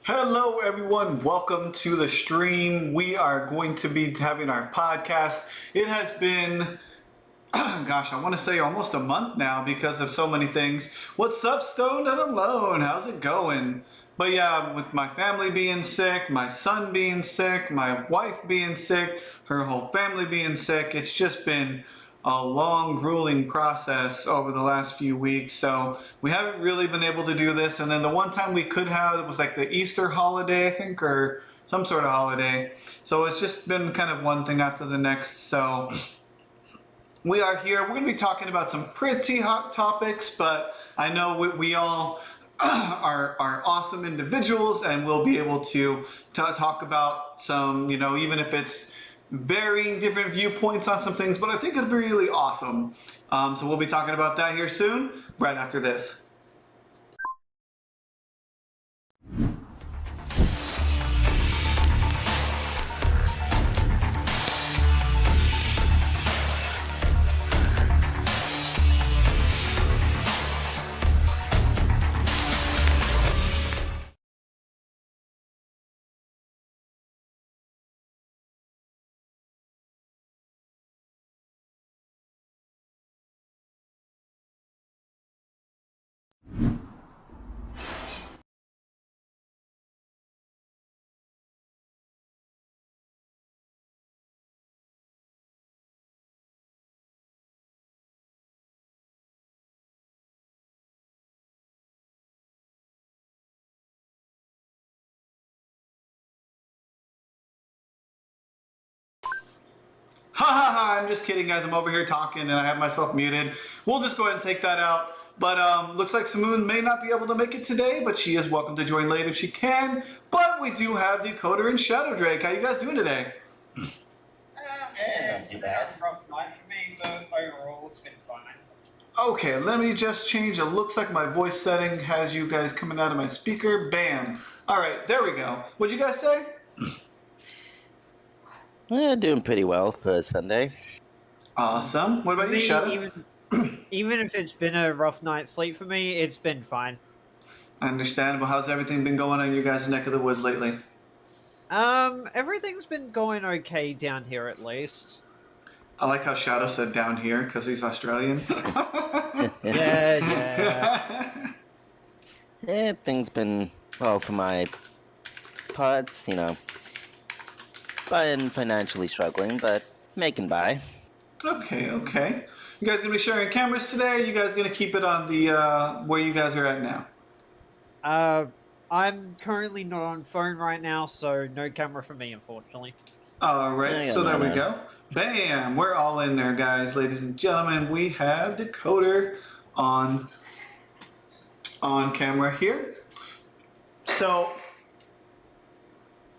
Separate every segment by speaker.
Speaker 1: Hello everyone, welcome to the stream. We are going to be having our podcast. It has been, gosh, I want to say almost a month now because of so many things. What's up, Stoned and Alone? How's it going? But yeah, with my family being sick, my son being sick, my wife being sick, her whole family being sick, it's just been a long, grueling process over the last few weeks. So we haven't really been able to do this. And then the one time we could have, it was like the Easter holiday, I think, or some sort of holiday. So it's just been kind of one thing after the next. So we are here. We're going to be talking about some pretty hot topics, but I know we all are awesome individuals, and we'll be able to talk about some, even if it's varying different viewpoints on some things, but I think it'll be really awesome. So we'll be talking about that here soon, right after this. Ha ha ha, I'm just kidding, guys. I'm over here talking and I have myself muted. We'll just go ahead and take that out. But looks like Simoon may not be able to make it today, but she is welcome to join late if she can. But we do have Decoder and Shadow Drake. How you guys doing today?
Speaker 2: Not too bad. Rough night for me, but overall it's been fine.
Speaker 1: Okay, let me just change. It looks like my voice setting has you guys coming out of my speaker. Bam. All right, there we go. What'd you guys say?
Speaker 3: Yeah, doing pretty well for Sunday.
Speaker 1: Awesome. What
Speaker 2: For
Speaker 1: about you,
Speaker 2: me,
Speaker 1: Shadow?
Speaker 2: even if it's been a rough night's sleep for me, it's been fine.
Speaker 1: Understandable. How's everything been going on your guys' neck of the woods lately?
Speaker 2: Everything's been going okay down here at least.
Speaker 1: I like how Shadow said down here because he's Australian.
Speaker 2: Yeah.
Speaker 3: Yeah, things been well for my parts, been financially struggling, but making by.
Speaker 1: Okay. You guys gonna be sharing cameras today? Or you guys gonna keep it on the where you guys are at now?
Speaker 2: I'm currently not on phone right now, so no camera for me, unfortunately.
Speaker 1: All right,
Speaker 3: I got
Speaker 1: so there we
Speaker 3: mine on.
Speaker 1: go. Bam! We're all in there, guys, ladies and gentlemen. We have Decoder on camera here. So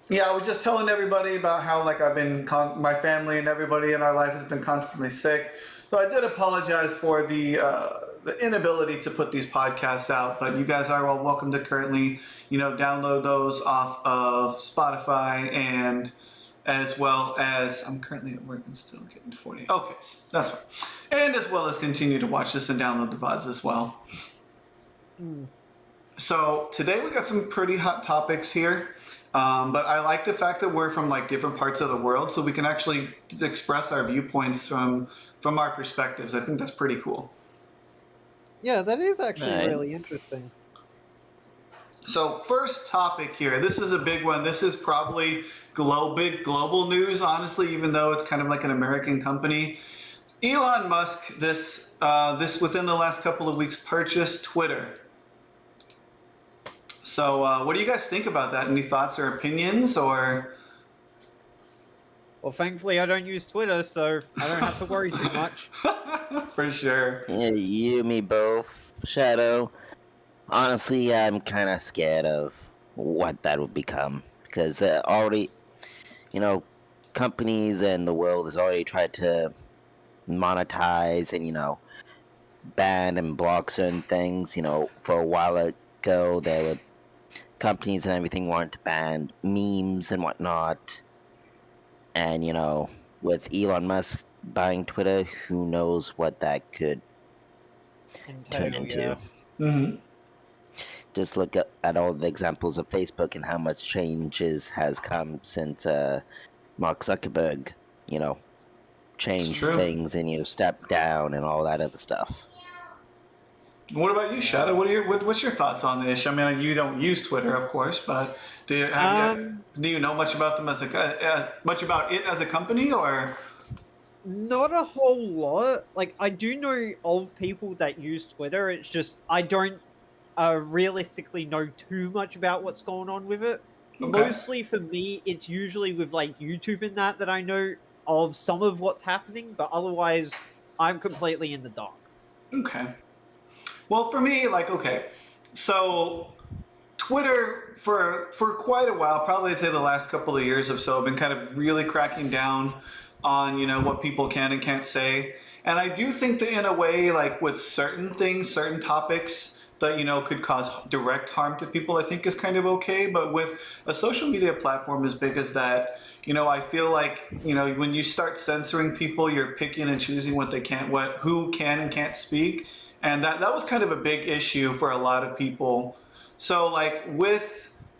Speaker 1: yeah, I was just telling everybody about how like I've been my family and everybody in our life has been constantly sick. So I did apologize for the inability to put these podcasts out, but you guys are all welcome to currently, download those off of Spotify and as well as I'm currently at work and still getting 40. Okay, so that's fine. And as well as continue to watch this and download the VODs as well. So today we got some pretty hot topics here. But I like the fact that we're from like different parts of the world, so we can actually express our viewpoints from our perspectives. I think that's pretty cool.
Speaker 2: Yeah, that is actually
Speaker 3: Right.
Speaker 2: really interesting.
Speaker 1: So first topic here. This is a big one. This is probably big global news, honestly, even though it's kind of like an American company. Elon Musk, this within the last couple of weeks, purchased Twitter. So what do you guys think about that? Any thoughts or opinions or?
Speaker 2: Well, thankfully I don't use Twitter, so I don't have to worry too much.
Speaker 1: For sure.
Speaker 3: Yeah, you, me both. Shadow. Honestly, I'm kind of scared of what that would become because already, companies and the world has already tried to monetize and ban and block certain things. For a while ago, there were companies and everything wanted to ban memes and whatnot. And, with Elon Musk buying Twitter, who knows what that could turn into.
Speaker 2: Yeah.
Speaker 1: Mm-hmm.
Speaker 3: Just look at all the examples of Facebook and how much changes has come since Mark Zuckerberg, changed
Speaker 1: true.
Speaker 3: things and stepped down and all that other stuff.
Speaker 1: What about you, Shadow? What's your thoughts on this? I mean, you don't use Twitter, of course, but do you know much about them as much about it as a company, or?
Speaker 2: Not a whole lot. Like, I do know of people that use Twitter. It's just I don't realistically know too much about what's going on with it.
Speaker 1: Okay.
Speaker 2: Mostly for me, it's usually with like YouTube and that I know of some of what's happening, but otherwise, I'm completely in the dark.
Speaker 1: Okay. Well, for me, so Twitter for quite a while, probably I'd say the last couple of years or so, have been kind of really cracking down on what people can and can't say, and I do think that in a way, like with certain things, certain topics that could cause direct harm to people, I think is kind of okay. But with a social media platform as big as that, I feel like when you start censoring people, you're picking and choosing who can and can't speak. And that was kind of a big issue for a lot of people. So like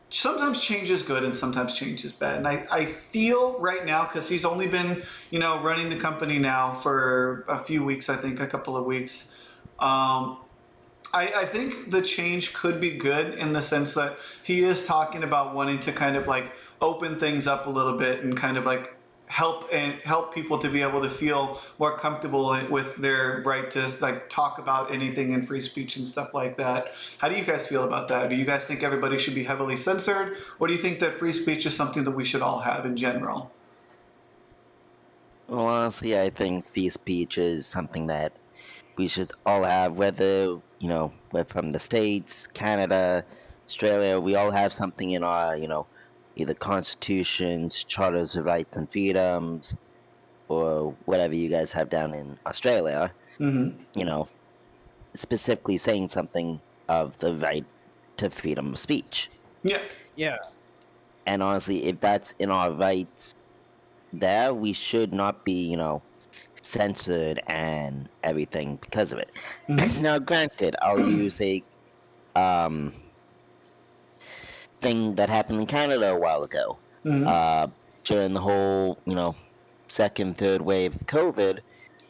Speaker 1: sometimes change is good and sometimes change is bad. And I feel right now, because he's only been, running the company now for a few weeks, I think a couple of weeks. I think the change could be good in the sense that he is talking about wanting to kind of like open things up a little bit and kind of like help people to be able to feel more comfortable with their right to like talk about anything in free speech and stuff like that. How do you guys feel about that? Do you guys think everybody should be heavily censored, or do you think that free speech is something that we should all have in general?
Speaker 3: Well, honestly, I think free speech is something that we should all have, whether, we're from the States, Canada, Australia. We all have something in our, either constitutions, charters of rights and freedoms, or whatever you guys have down in Australia,
Speaker 1: Mm-hmm.
Speaker 3: Specifically saying something of the right to freedom of speech.
Speaker 1: Yeah.
Speaker 2: Yeah.
Speaker 3: And honestly, if that's in our rights there, we should not be, censored and everything because of it.
Speaker 1: Mm-hmm.
Speaker 3: Now, granted, I'll use a um, thing that happened in Canada a while ago.
Speaker 1: Mm-hmm.
Speaker 3: Uh, During the whole, second, third wave of COVID,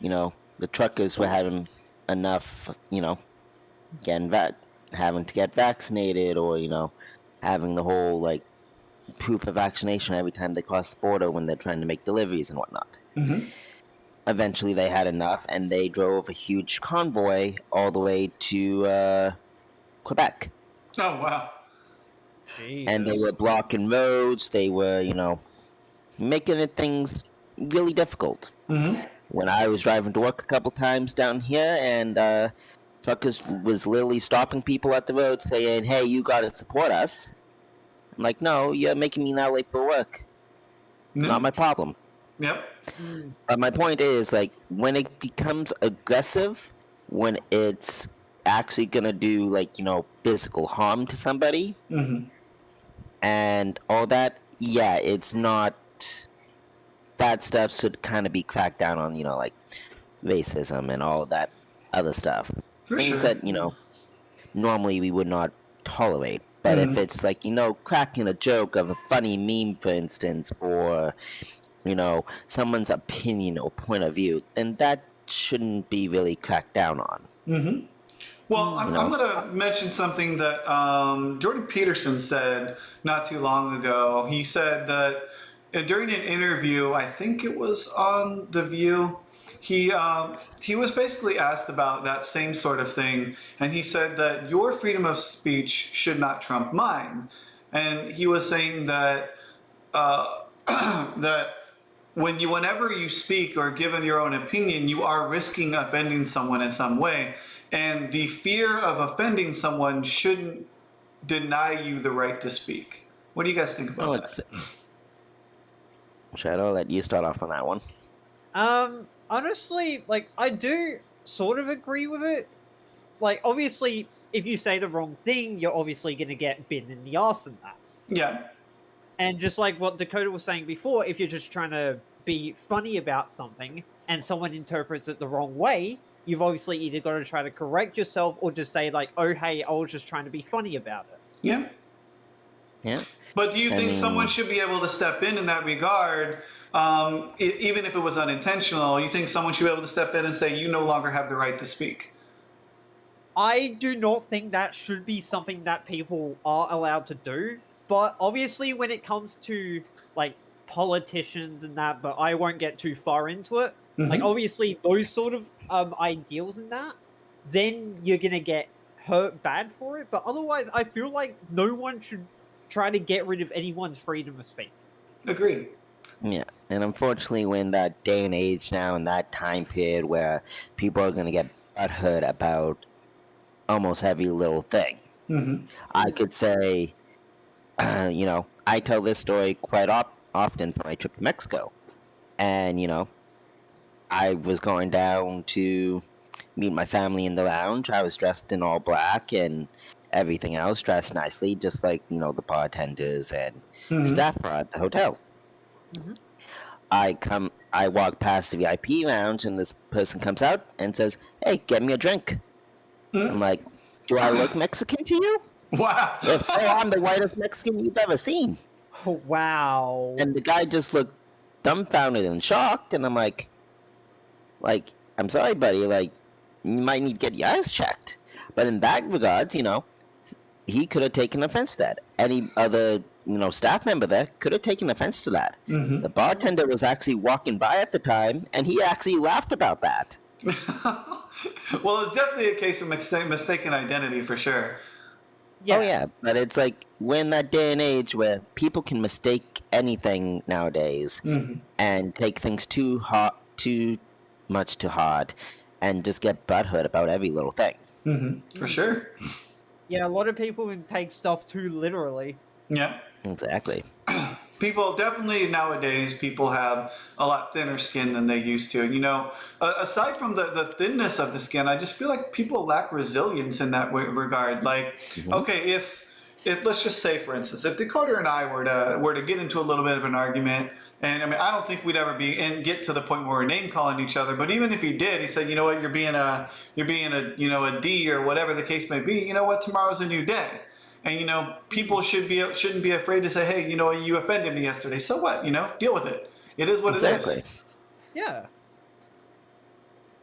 Speaker 3: the truckers were having enough, getting having to get vaccinated, or having the whole like proof of vaccination every time they cross the border when they're trying to make deliveries and whatnot.
Speaker 1: Mm-hmm.
Speaker 3: Eventually, they had enough, and they drove a huge convoy all the way to Quebec,
Speaker 1: Oh wow.
Speaker 3: and they
Speaker 2: Jesus.
Speaker 3: were blocking roads. They were, making it things really difficult.
Speaker 1: Mm-hmm.
Speaker 3: When I was driving to work a couple times down here, and truckers was literally stopping people at the road saying, "Hey, you gotta support us." I'm like, "No, you're making me not late for work. Not my problem."
Speaker 1: Yep.
Speaker 2: Mm.
Speaker 3: But my point is, like, when it becomes aggressive, when it's actually gonna do like physical harm to somebody
Speaker 1: Mm-hmm.
Speaker 3: and all that, yeah, it's not. That stuff should kind of be cracked down on, like racism and all that other stuff.
Speaker 1: For
Speaker 3: Things
Speaker 1: sure.
Speaker 3: that normally we would not tolerate. But if
Speaker 1: Mm-hmm.
Speaker 3: it's like cracking a joke of a funny meme, for instance, or someone's opinion or point of view, then that shouldn't be really cracked down on.
Speaker 1: Mm-hmm. Well,
Speaker 2: Mm.
Speaker 3: You
Speaker 1: I'm
Speaker 3: know,
Speaker 1: going to mention something that Jordan Peterson said not too long ago. He said that during an interview, I think it was on The View, he was basically asked about that same sort of thing, and he said that your freedom of speech should not trump mine. And he was saying that that whenever you speak or given your own opinion, you are risking offending someone in some way, and the fear of offending someone shouldn't deny you the right to speak. What do you guys think about
Speaker 3: oh,
Speaker 1: that?
Speaker 3: it's Shadow. I'll let you start off on that one.
Speaker 2: Honestly, like I do sort of agree with it. Like, obviously, if you say the wrong thing, you're obviously gonna get bitten in the ass in that.
Speaker 1: Yeah.
Speaker 2: And just like what Dakota was saying before, if you're just trying to be funny about something and someone interprets it the wrong way, you've obviously either got to try to correct yourself or just say like, "Oh, hey, I was just trying to be funny about it."
Speaker 1: Yeah.
Speaker 3: Yeah,
Speaker 1: But do you
Speaker 3: I
Speaker 1: think someone
Speaker 3: mean,
Speaker 1: should be able to step in that regard, even if it was unintentional? You think someone should be able to step in and say, you no longer have the right to speak?
Speaker 2: I do not think that should be something that people are allowed to do. But obviously, when it comes to like politicians and that, but I won't get too far into it. Like,
Speaker 1: Mm-hmm.
Speaker 2: obviously, those sort of ideals and that, then you're gonna get hurt bad for it. But otherwise, I feel like no one should try to get rid of anyone's freedom of speech.
Speaker 1: Agreed.
Speaker 3: yeah. And unfortunately, we're in that day and age now, in that time period where people are going to get butthurt about almost every little thing.
Speaker 1: Mm-hmm.
Speaker 3: I could say, I tell this story quite often for my trip to Mexico. And, I was going down to meet my family in the lounge. I was dressed in all black and everything else, dressed nicely, just like, the bartenders and
Speaker 1: Mm-hmm.
Speaker 3: staff are at the hotel.
Speaker 2: Mhm.
Speaker 3: I walk past the VIP lounge, and this person comes out and says, "Hey, get me a drink." I'm like, "Do I look Mexican to you? If so,
Speaker 1: Wow.
Speaker 3: I'm the whitest Mexican you've ever seen."
Speaker 2: Oh, wow.
Speaker 3: And the guy just looked dumbfounded and shocked, and I'm like, "I'm sorry, buddy. Like, you might need to get your eyes checked." But in that regards, he could have taken offense to that. Any other, staff member there could have taken offense to that.
Speaker 1: Mm-hmm.
Speaker 3: The bartender was actually walking by at the time, and he actually laughed about that.
Speaker 1: Well, it's definitely a case of mistaken identity for sure.
Speaker 3: Oh yeah, but it's like we're in that day and age where people can mistake anything nowadays
Speaker 1: Mm-hmm.
Speaker 3: and take things too much to heart, and just get butthurt about every little thing.
Speaker 1: Mm-hmm. For sure.
Speaker 2: Yeah, a lot of people can take stuff too literally.
Speaker 1: Yeah.
Speaker 3: Exactly.
Speaker 1: People definitely nowadays, people have a lot thinner skin than they used to. Aside from the thinness of the skin, I just feel like people lack resilience in that regard. Like,
Speaker 3: Mhm.
Speaker 1: okay, if let's just say, for instance, if Dakota and I were to get into a little bit of an argument, and I mean, I don't think we'd ever get to the point where we're name calling each other. But even if he did, he said, you know what, you're being a a D or whatever the case may be. You know what, tomorrow's a new day. And people shouldn't be afraid to say, hey, you offended me yesterday. So what? Deal with it. It is what it is.
Speaker 2: Yeah.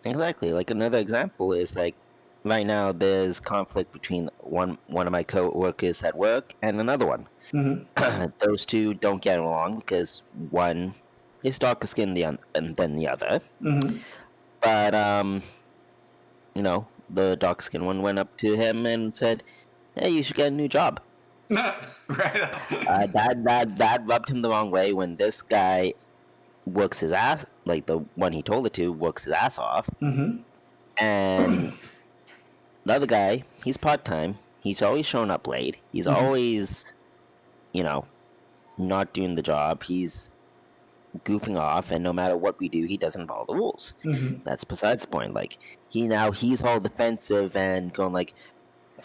Speaker 3: Exactly. Like another example is like right now there's conflict between one of my coworkers at work and another one.
Speaker 1: Mm-hmm.
Speaker 3: Those two don't get along because one is darker skinned than the other.
Speaker 1: Mm-hmm.
Speaker 3: But the dark skinned one went up to him and said, "Hey, you should get a new job."
Speaker 1: Right.
Speaker 3: That rubbed him the wrong way when this guy works his ass, like the one he told it to, works his ass off.
Speaker 1: Mm-hmm.
Speaker 3: And the other guy, he's part-time. He's always showing up late. He's
Speaker 1: Mm-hmm.
Speaker 3: always, not doing the job. He's goofing off, and no matter what we do, he doesn't follow the rules.
Speaker 1: Mm-hmm.
Speaker 3: That's besides the point. Like, he's all defensive and going like,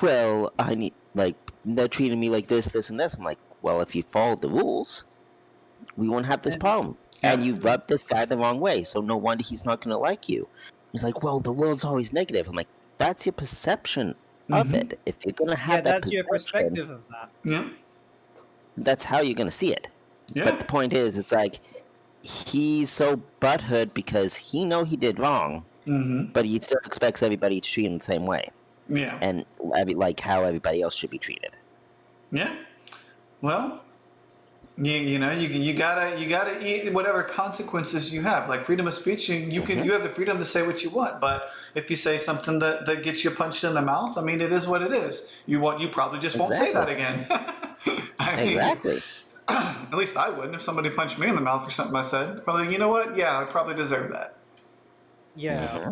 Speaker 3: well, I need, like, they're treating me like this, and this. I'm like, well, if you followed the rules, we won't have this problem.
Speaker 1: Yeah.
Speaker 3: And you rubbed this guy the wrong way, so no wonder he's not going to like you. He's like, well, the world's always negative. I'm like, that's your perception of it. If you're going to have
Speaker 2: that's your perspective of that.
Speaker 1: Yeah.
Speaker 3: That's how you're going to see it.
Speaker 1: Yeah.
Speaker 3: But the point is, it's like, he's so butthurt because he he did wrong, but he still expects everybody to treat him the same way.
Speaker 1: Yeah.
Speaker 3: And like how everybody else should be treated.
Speaker 1: Yeah. Well, you gotta eat whatever consequences you have. Like freedom of speech, you have the freedom to say what you want. But if you say something that gets you punched in the mouth, I mean, it is what it is. You probably just won't say that again.
Speaker 3: Exactly.
Speaker 1: At least I wouldn't if somebody punched me in the mouth for something I said. Probably, you know what? Yeah, I probably deserve that.
Speaker 2: Yeah.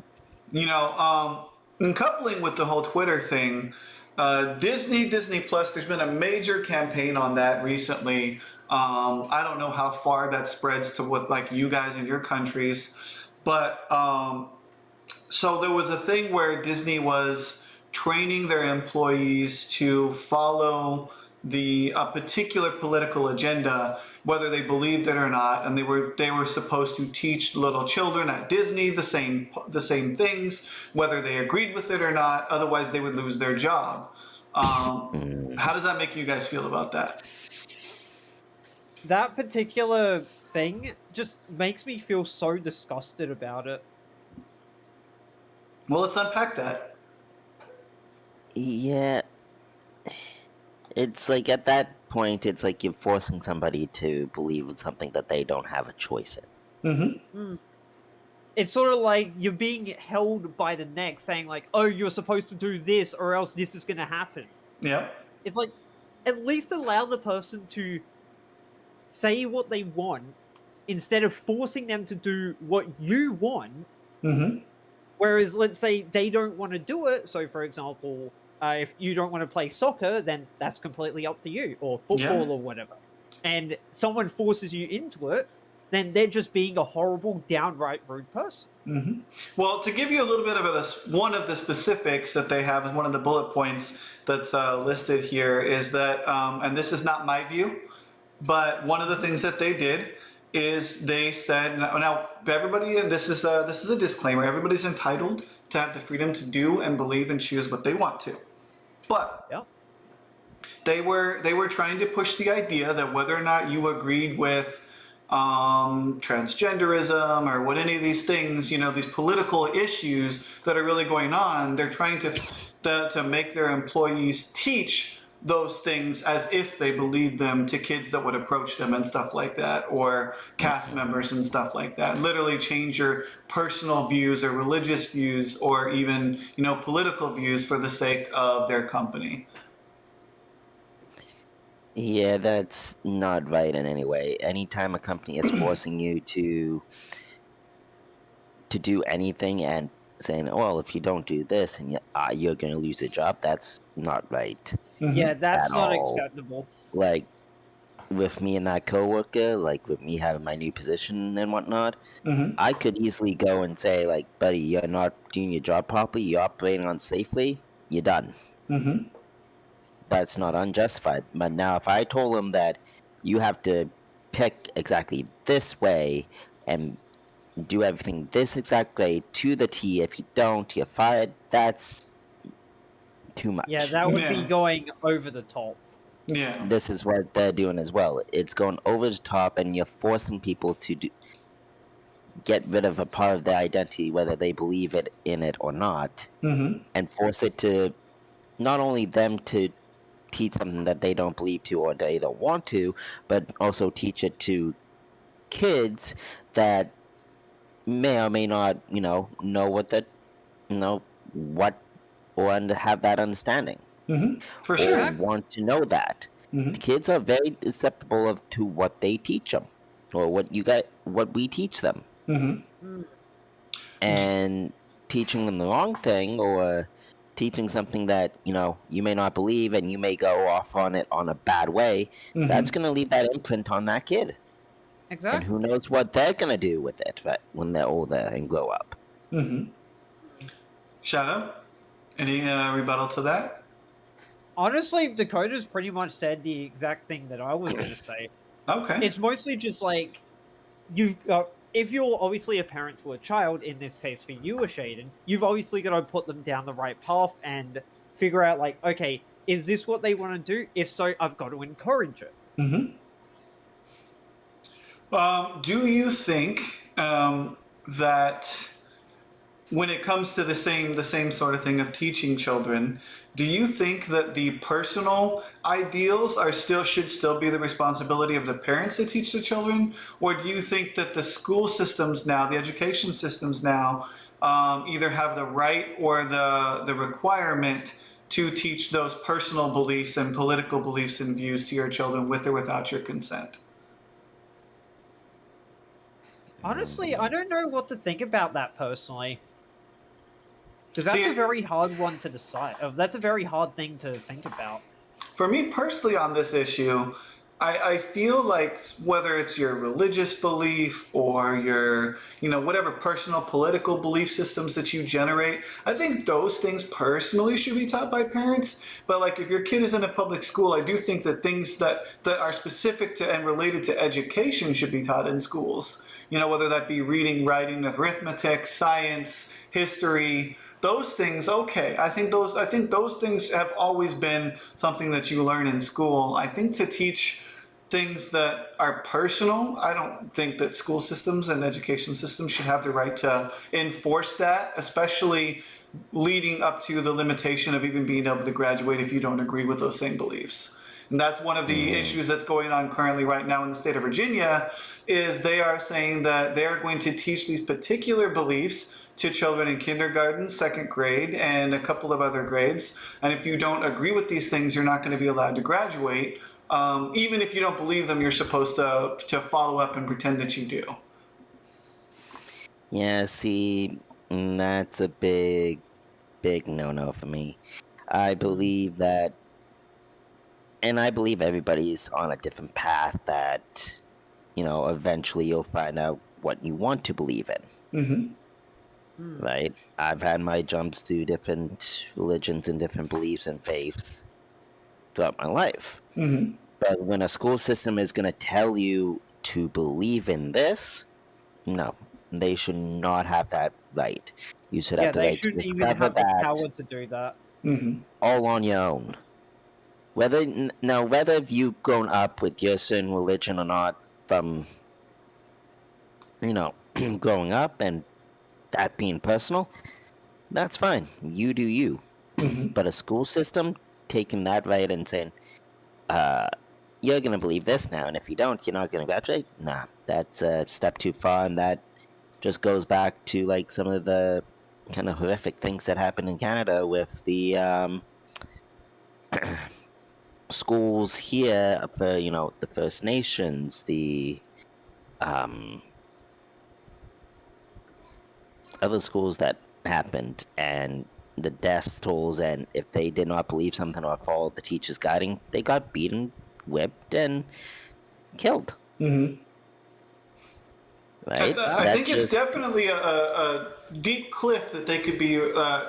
Speaker 1: And coupling with the whole Twitter thing, Disney Plus, there's been a major campaign on that recently. I don't know how far that spreads to with like you guys in your countries, but so there was a thing where Disney was training their employees to follow a particular political agenda, whether they believed it or not, and they were supposed to teach little children at Disney the same things, whether they agreed with it or not. Otherwise, they would lose their job. How does that make you guys feel about that?
Speaker 2: That particular thing just makes me feel so disgusted about it.
Speaker 1: Well, let's unpack that.
Speaker 3: Yeah. It's like at that point, it's like you're forcing somebody to believe in something that they don't have a choice in.
Speaker 1: Mm-hmm.
Speaker 2: It's sort of like you're being held by the neck saying like, oh, you're supposed to do this or else this is going to happen.
Speaker 1: Yeah.
Speaker 2: It's like, at least allow the person to say what they want instead of forcing them to do what you want.
Speaker 1: Mm-hmm.
Speaker 2: Whereas, let's say they don't want to do it. So, for example, if you don't want to play soccer, then that's completely up to you, or football or whatever. And someone forces you into it, then they're just being a horrible, downright rude person.
Speaker 1: Mm-hmm. Well, to give you a little bit of one of the specifics that they have, one of the bullet points that's listed here is that, and this is not my view, but one of the things that they did is they said, now everybody, and this is a disclaimer, everybody's entitled to have the freedom to do and believe and choose what they want to. But they were trying to push the idea that whether or not you agreed with transgenderism or what any of these things, these political issues that are really going on, they're trying to make their employees teach those things as if they believed them to kids that would approach them and stuff like that, or cast members and stuff like that. Literally change your personal views or religious views or even, political views for the sake of their company.
Speaker 3: Yeah, that's not right in any way. Anytime a company is forcing you to do anything and saying, well, if you don't do this and you're going to lose your job, that's not right.
Speaker 1: Mm-hmm.
Speaker 2: Yeah, that's
Speaker 3: At
Speaker 2: not
Speaker 3: all.
Speaker 2: acceptable.
Speaker 3: Like, with me and that coworker, like with me having my new position and whatnot, I could easily go and say, like, buddy, you're not doing your job properly, you're operating unsafely, you're done. that's not unjustified. But now, if I told them that you have to pick exactly this way and do everything this exact way to the T, if you don't, you're fired. That's too
Speaker 2: Yeah,
Speaker 3: much.
Speaker 2: that would be
Speaker 1: Yeah.
Speaker 2: going over the top.
Speaker 1: Yeah.
Speaker 3: This is what they're doing as well. It's going over the top, and you're forcing people to get rid of a part of their identity, whether they believe in it or not,
Speaker 1: Mm-hmm.
Speaker 3: and force it to not only them to teach something that they don't believe to or they don't want to, but also teach it to kids that may or may not, know what the, what or have that understanding
Speaker 1: Mm-hmm. For
Speaker 3: or
Speaker 1: sure.
Speaker 3: want to know that.
Speaker 1: Mm-hmm.
Speaker 3: Kids are very susceptible to what they teach them or what we teach them,
Speaker 1: Mm-hmm.
Speaker 2: Mm.
Speaker 3: and teaching them the wrong thing or teaching something that you may not believe and you may go off on it on a bad way. That's
Speaker 1: Mm-hmm.
Speaker 3: going to leave that imprint on that kid, and
Speaker 2: Exactly.
Speaker 3: who knows what they're going to do with it when they're older and grow up.
Speaker 1: Mm-hmm. Shadow, any rebuttal to that?
Speaker 2: Honestly, Dakota's pretty much said the exact thing that I was going to say.
Speaker 1: Okay.
Speaker 2: It's mostly just like if you're obviously a parent to a child, in this case for you, Shaden, you've obviously got to put them down the right path and figure out, like, okay, is this what they want to do? If so, I've got to encourage it.
Speaker 1: Mm-hmm. Do you think that when it comes to the same sort of thing of teaching children, do you think that the personal ideals should still be the responsibility of the parents to teach the children, or do you think that the school systems now, the education systems now, either have the right or the requirement to teach those personal beliefs and political beliefs and views to your children with or without your consent?
Speaker 2: Honestly, I don't know what to think about that personally. Because that's
Speaker 1: See,
Speaker 2: a very hard one to decide. That's a very hard thing to think about.
Speaker 1: For me personally on this issue, I feel like whether it's your religious belief or your, whatever personal political belief systems that you generate, I think those things personally should be taught by parents. But like if your kid is in a public school, I do think that things that are specific to and related to education should be taught in schools. Whether that be reading, writing, arithmetic, science, history, those things. Okay, I think those things have always been something that you learn in school. I think to teach things that are personal, I don't think that school systems and education systems should have the right to enforce that, especially leading up to the limitation of even being able to graduate if you don't agree with those same beliefs. And that's one of the issues that's going on currently right now in the state of Virginia, is they are saying that they are going to teach these particular beliefs to children in kindergarten, second grade, and a couple of other grades. And if you don't agree with these things, you're not going to be allowed to graduate. Even if you don't believe them, you're supposed to follow up and pretend that you do.
Speaker 3: Yeah, see, that's a big no-no for me. I believe that, and I believe everybody's on a different path that, eventually you'll find out what you want to believe in.
Speaker 1: Mm-hmm.
Speaker 3: Right? I've had my jumps through different religions and different beliefs and faiths throughout my life.
Speaker 1: Mm-hmm.
Speaker 3: But when a school system is going to tell you to believe in this, no, they should not have that right. You should have the
Speaker 2: they
Speaker 3: right to
Speaker 2: shouldn't even
Speaker 3: discover
Speaker 2: have the
Speaker 3: that
Speaker 2: power to do that.
Speaker 1: Mm-hmm.
Speaker 3: all on your own. Whether you've grown up with your certain religion or not, from growing up and that being personal, that's fine. You do you.
Speaker 1: Mm-hmm.
Speaker 3: But a school system taking that right and saying, you're going to believe this now, and if you don't, you're not going to graduate? Nah, that's a step too far, and that just goes back to like some of the kind of horrific things that happened in Canada with the schools here for the First Nations, the other schools that happened, and the death tolls, and if they did not believe something or follow the teacher's guiding, they got beaten, whipped, and killed.
Speaker 1: Mm-hmm.
Speaker 3: Right?
Speaker 1: I think it's definitely a deep cliff that they could be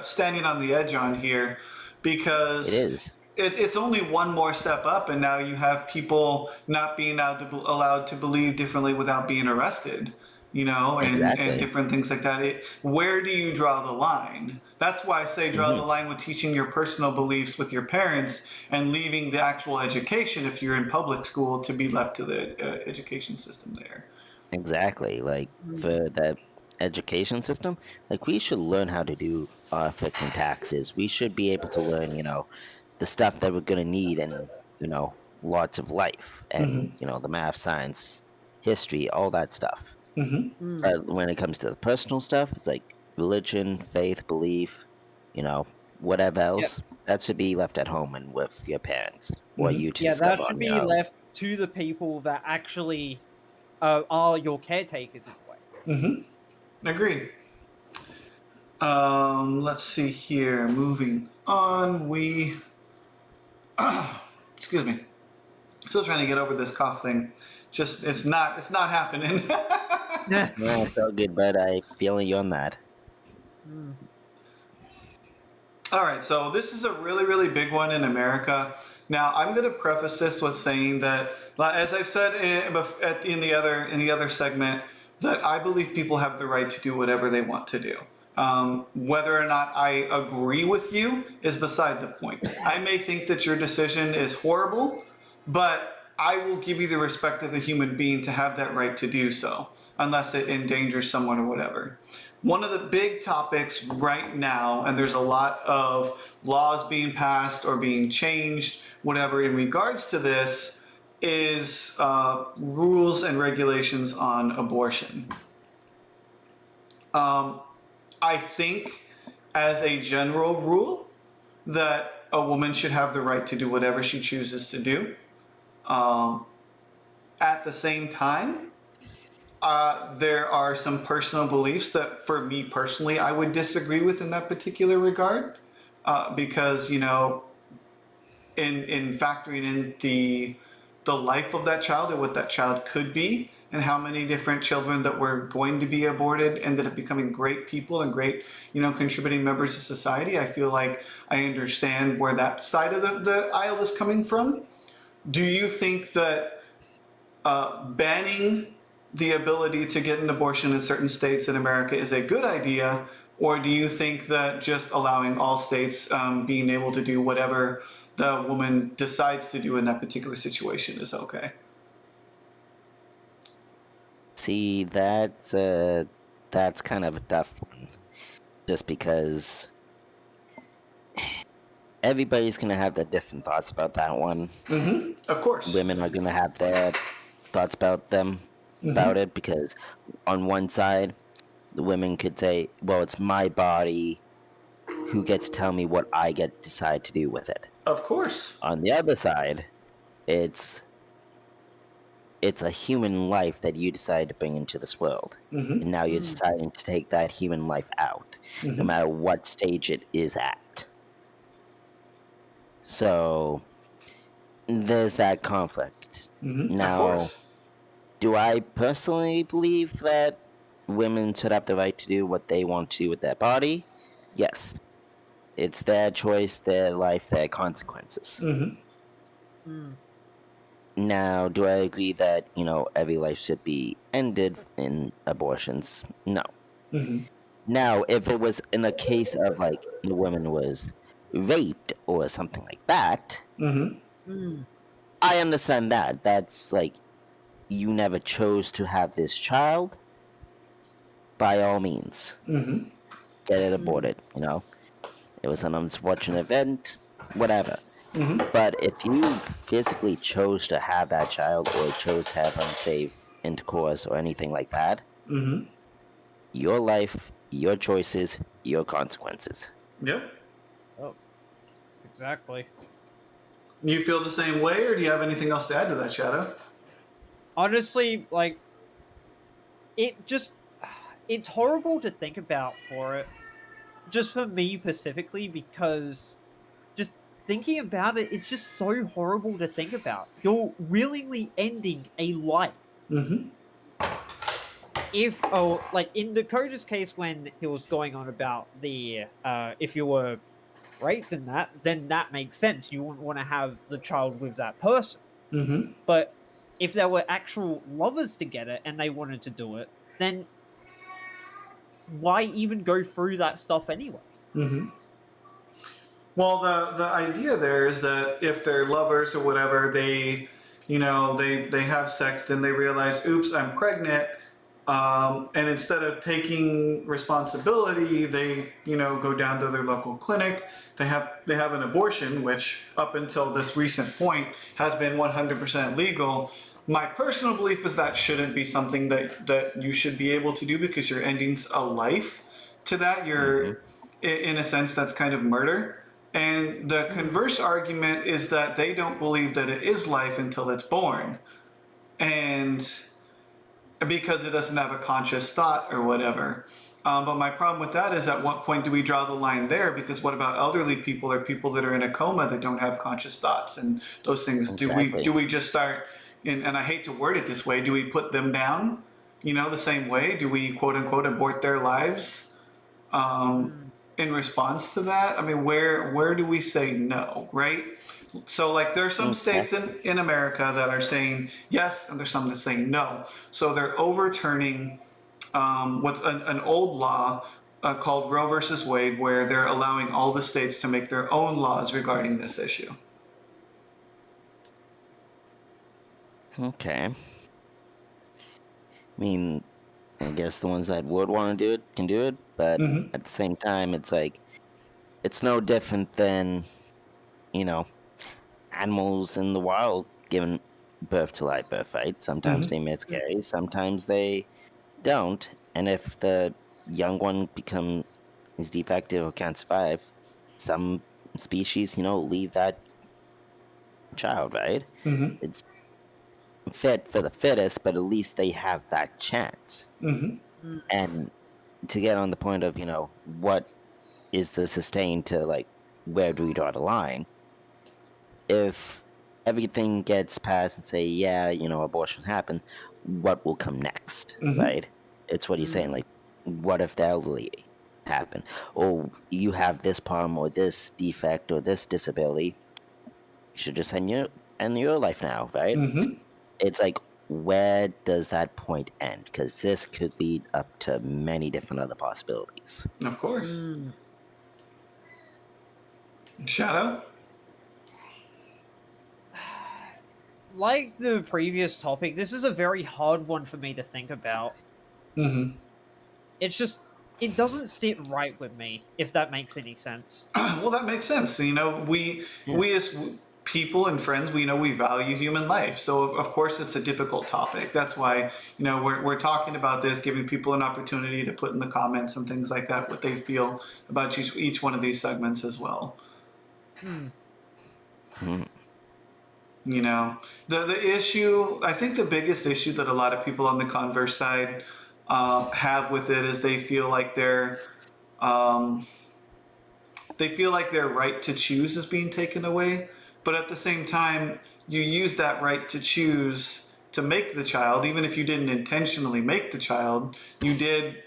Speaker 1: standing on the edge on here, because
Speaker 3: it is.
Speaker 1: it's only one more step up, and now you have people not being allowed to believe differently without being arrested, and
Speaker 3: Exactly.
Speaker 1: different things like that. Where do you draw the line? That's why I say draw the
Speaker 3: Hmm.
Speaker 1: line with teaching your personal beliefs with your parents and leaving the actual education, if you're in public school, to be left to the education system there.
Speaker 3: Exactly. Like
Speaker 2: Mm.
Speaker 3: for that education system, like we should learn how to do our freaking taxes. We should be able to learn, the stuff that we're gonna need and, lots of life and,
Speaker 1: Hmm.
Speaker 3: the math, science, history, all that stuff.
Speaker 1: Hmm.
Speaker 2: Mm.
Speaker 3: But when it comes to the personal stuff, it's like religion, faith, belief, you know, whatever
Speaker 2: Yeah,
Speaker 3: else, that should be left at home and with your parents or
Speaker 1: Hmm.
Speaker 3: you to
Speaker 2: yeah, that
Speaker 3: discover
Speaker 2: should
Speaker 3: on your
Speaker 2: be
Speaker 3: own.
Speaker 2: left to the people that actually are your caretakers in a way.
Speaker 1: Hmm. Agreed. Let's see here. Moving on, excuse me. Still trying to get over this cough thing. Just it's not happening.
Speaker 3: Yeah, it's all good, but I feel you on that.
Speaker 2: Mm.
Speaker 1: All right, so this is a really, really big one in America. Now, I'm going to preface this with saying that, as I've said in the other segment, that I believe people have the right to do whatever they want to do. Whether or not I agree with you is beside the point. I may think that your decision is horrible, but I will give you the respect of a human being to have that right to do so, unless it endangers someone or whatever. One of the big topics right now, and there's a lot of laws being passed or being changed, whatever, in regards to this, is rules and regulations on abortion. Um, I think, as a general rule, that a woman should have the right to do whatever she chooses to do. Um, at the same time, there are some personal beliefs that, for me personally, I would disagree with in that particular regard, because in factoring in the life of that child and what that child could be, and how many different children that were going to be aborted ended up becoming great people and great, contributing members of society. I feel like I understand where that side of the aisle is coming from. Do you think that banning the ability to get an abortion in certain states in America is a good idea, or do you think that just allowing all states being able to do whatever the woman decides to do in that particular situation is okay?
Speaker 3: See, that's kind of a tough one, just because everybody's gonna have their different thoughts about that one.
Speaker 1: Mm-hmm. Of course.
Speaker 3: Women are gonna have their thoughts about
Speaker 1: Mm-hmm.
Speaker 3: it, because on one side, the women could say, "Well, it's my body. Who gets to tell me what I get to decide to do with it?"
Speaker 1: Of course.
Speaker 3: On the other side, it's it's a human life that you decide to bring into this world.
Speaker 1: Mm-hmm.
Speaker 3: And now you're
Speaker 2: Mm.
Speaker 3: deciding to take that human life out, no
Speaker 1: Mm-hmm.
Speaker 3: matter what stage it is at. So there's that conflict.
Speaker 1: Mm-hmm. Of
Speaker 3: Now,
Speaker 1: course.
Speaker 3: do I personally believe that women should have the right to do what they want to with their body? Yes. It's their choice, their life, their consequences.
Speaker 1: Mm-hmm.
Speaker 2: Mm.
Speaker 3: Now, do I agree that, every life should be ended in abortions? No.
Speaker 1: Mm-hmm.
Speaker 3: Now, if it was in a case of like the woman was raped or something like that,
Speaker 1: Mm-hmm.
Speaker 2: Mm.
Speaker 3: I understand that. That's like you never chose to have this child. By all means,
Speaker 1: Mm-hmm.
Speaker 3: get it
Speaker 2: Mm.
Speaker 3: aborted. It was an unfortunate event, whatever.
Speaker 1: Mm-hmm.
Speaker 3: But if you physically chose to have that child or chose to have unsafe intercourse or anything like that,
Speaker 1: Mm-hmm.
Speaker 3: your life, your choices, your consequences.
Speaker 1: Yep.
Speaker 2: Oh, exactly.
Speaker 1: You feel the same way, or do you have anything else to add to that, Shadow?
Speaker 2: Honestly, like it just it's horrible to think about for it. Just for me specifically, because just thinking about it, it's just so horrible to think about. You're willingly ending a life.
Speaker 1: Mm-hmm.
Speaker 2: If like in Dakota's case when he was going on about the if you were rape, then that makes sense. You wouldn't want to have the child with that person.
Speaker 1: Mm-hmm.
Speaker 2: But if they were actual lovers together and they wanted to do it, then why even go through that stuff anyway?
Speaker 1: Mm-hmm. Well, the idea there is that if they're lovers or whatever, they have sex, then they realize, oops, I'm pregnant, and instead of taking responsibility, they go down to their local clinic. They have an abortion, which up until this recent point has been 100% legal. My personal belief is that shouldn't be something that you should be able to do because you're ending a life to that. You're in a sense that's kind of murder. And the converse argument is that they don't believe that it is life until it's born. And because it doesn't have a conscious thought or whatever. But my problem with that is at what point do we draw the line there? Because what about elderly people or people that are in a coma that don't have conscious thoughts and those things?
Speaker 3: Exactly.
Speaker 1: Do we just start, and I hate to word it this way, do we put them down, the same way? Do we quote unquote abort their lives? In response to that, I mean, where do we say no, right? So like there are some states in America that are saying yes, and there's some that say no. So they're overturning what's an old law called Roe versus Wade, where they're allowing all the states to make their own laws regarding this issue.
Speaker 3: Okay. I mean, I guess the ones that would want to do it can do it, but at the same time, it's like, it's no different than, animals in the wild giving birth to live birth, right? Sometimes they miscarry, sometimes they don't, and if the young one is defective or can't survive, some species, leave that child, right?
Speaker 1: Mm-hmm.
Speaker 3: It's fit for the fittest, but at least they have that chance.
Speaker 1: Mm-hmm.
Speaker 3: And to get on the point of, what is the sustain to, like, where do we draw the line? If everything gets passed and say, yeah, abortion happened, what will come next, right? It's what he's saying, like, what if the elderly happen? Or you have this problem or this defect or this disability, you should just end your life now, right?
Speaker 1: Mm-hmm.
Speaker 3: It's like, where does that point end? Because this could lead up to many different other possibilities.
Speaker 1: Of course. Shadow?
Speaker 2: Like the previous topic, this is a very hard one for me to think about.
Speaker 1: Mm-hmm.
Speaker 2: It's just, it doesn't sit right with me, if that makes any sense.
Speaker 1: Well, that makes sense. We as people and friends, we value human life. So of course it's a difficult topic. That's why, we're talking about this, giving people an opportunity to put in the comments and things like that, what they feel about each one of these segments as well. The issue, I think the biggest issue that a lot of people on the converse side have with it is they feel like their right to choose is being taken away. But at the same time, you use that right to choose to make the child, even if you didn't intentionally make the child, you did,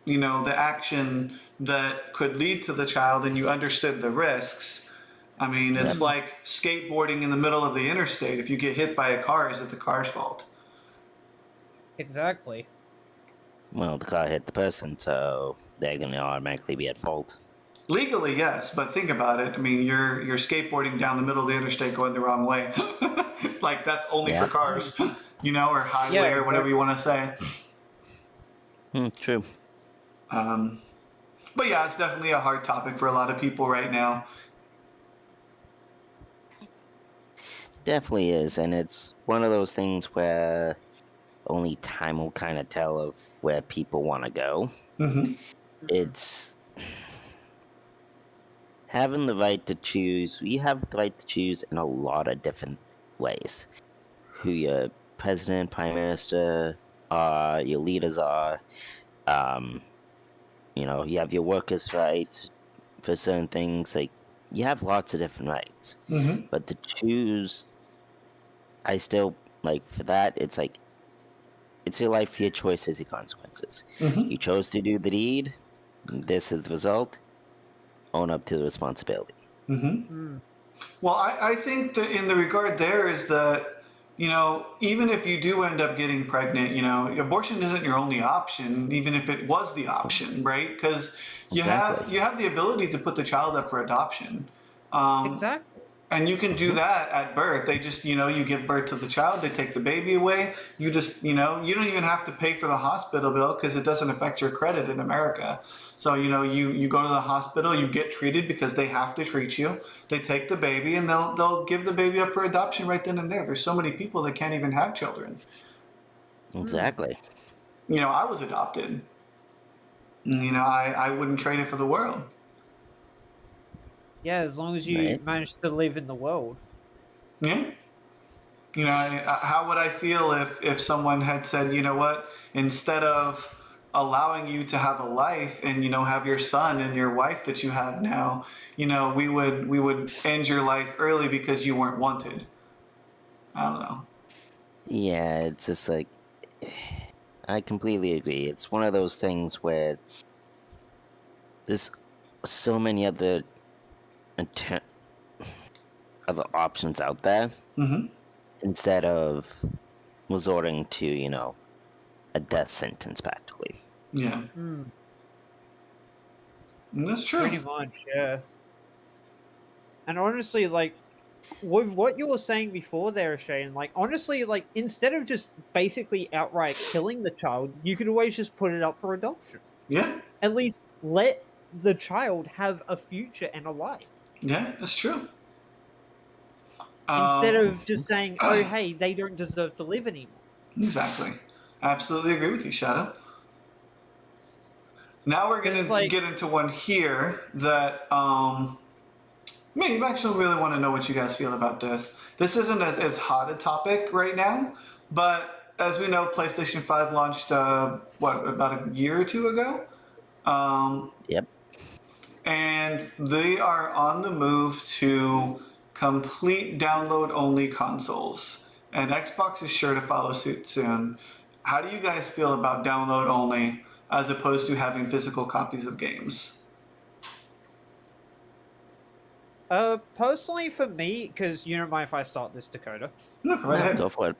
Speaker 1: the action that could lead to the child, and you understood the risks. I mean, it's like skateboarding in the middle of the interstate. If you get hit by a car, is it the car's fault?
Speaker 2: Exactly.
Speaker 3: Well, the car hit the person, so they're going to automatically be at fault.
Speaker 1: Legally, yes, but think about it. I mean, you're skateboarding down the middle of the interstate going the wrong way. Like, that's only for cars, or highway or whatever you want to say.
Speaker 3: True.
Speaker 1: But yeah, it's definitely a hard topic for a lot of people right now.
Speaker 3: Definitely is, and it's one of those things where only time will kind of tell of where people want to go. It's having the right to choose. You have the right to choose in a lot of different ways. Who your president, prime minister are, your leaders are. You have your workers' rights for certain things. Like, you have lots of different rights. But to choose, I still, like, for that, it's like, it's your life, your choices, your consequences. You chose to do the deed, this is the result. own up to the responsibility.
Speaker 1: Well, I think that in the regard there is that, even if you do end up getting pregnant, abortion isn't your only option, even if it was the option, right? Because
Speaker 3: Exactly.
Speaker 1: you have the ability to put the child up for adoption.
Speaker 2: Exactly.
Speaker 1: And you can do that at birth. They just, you give birth to the child, they take the baby away. You just, you don't even have to pay for the hospital bill because it doesn't affect your credit in America. So, you go to the hospital, you get treated because they have to treat you. They take the baby and they'll give the baby up for adoption right then and there. There's so many people that can't even have children.
Speaker 3: Exactly.
Speaker 1: I was adopted. I wouldn't trade it for the world.
Speaker 2: Yeah, as long as you
Speaker 3: Right.
Speaker 2: manage to live in the world.
Speaker 1: Yeah. How would I feel if someone had said, you know what, instead of allowing you to have a life and have your son and your wife that you have now, we would end your life early because you weren't wanted. I don't know.
Speaker 3: Yeah, it's just like I completely agree. It's one of those things where there's so many other atte- other options out there
Speaker 1: Mm-hmm.
Speaker 3: instead of resorting to, a death sentence practically.
Speaker 1: Yeah, that's true.
Speaker 2: Pretty much, yeah. And honestly, like, with what you were saying before there, Shane, like, honestly, like, instead of just basically outright killing the child, you could always just put it up for adoption.
Speaker 1: Yeah,
Speaker 2: At least let the child have a future and a life.
Speaker 1: yeah, that's true.
Speaker 2: Instead
Speaker 1: Um,
Speaker 2: of just saying, oh, hey, they don't deserve to live anymore.
Speaker 1: exactly. Absolutely agree with you, Shadow. Now we're
Speaker 2: It's
Speaker 1: gonna
Speaker 2: like,
Speaker 1: get into one here that man, you actually really want to know what you guys feel about this. This isn't as hot a topic right now, but as we know, PlayStation 5 launched, about a year or two ago?
Speaker 3: Yep.
Speaker 1: And they are on the move to complete download only consoles. And Xbox is sure to follow suit soon. How do you guys feel about download only as opposed to having physical copies of games?
Speaker 2: personally for me, because you don't mind if I start this, Dakota?
Speaker 1: No, go right
Speaker 3: No,
Speaker 1: ahead.
Speaker 3: go for it.